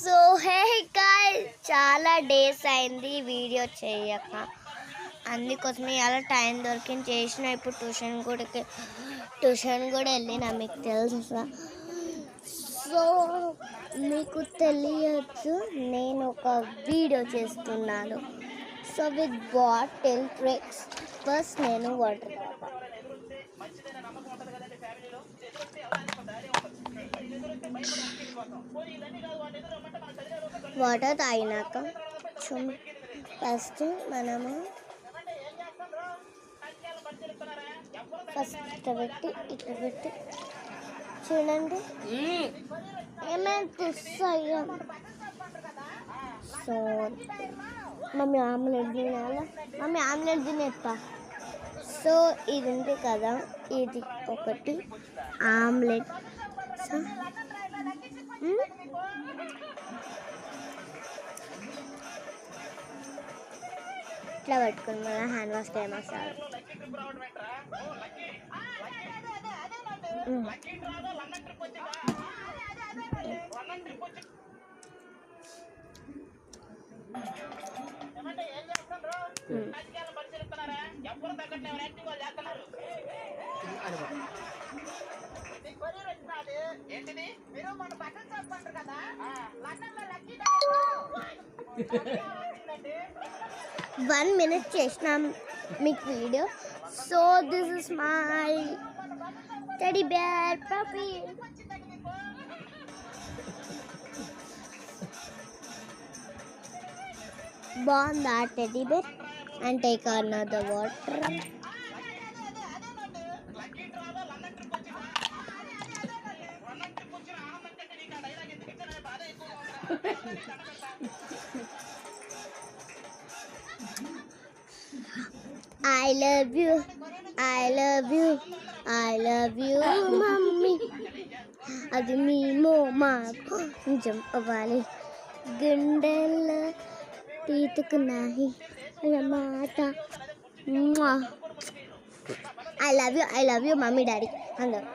So hey guys, చాలా days అయింది video చేయక. అందుకోసమే అలా టైం దొరికింది చేసిన. ఇప్పుడు ట్యూషన్ కూడా వెళ్ళిన, మీకు తెలుసా. సో మీకు తెలియచ్చు నేను ఒక వీడియో చేస్తున్నాను. So with bottle tricks. First నేను వాటర్ తాగినాక ఫస్ట్ మనము ఇట్లా పెట్టి చూడండి ఏమైనా చూస్తాయో. సో మమ్మీ ఆమ్లెట్ తినాలా, మమ్మీ ఆమ్లెట్ తినేస్తా. సో ఇది ఉంది కదా, ఇది ఒకటి ఆమ్లెట్. సో ఇట్లా పట్టుకుని మన హ్యాండ్ వాష్ చేయమస్తారు. One minute చేసినాం మీకు వీడియో. So this is my teddy bear puppy. బాగుందా teddy bear? And take another water. I love you, I love you, I love you, mummy. అది మేము మాకు నిజం అవ్వాలి. గుండెల్లో తీతుకున్నాయి అన్నమాట. I love you, mummy, daddy. అందరూ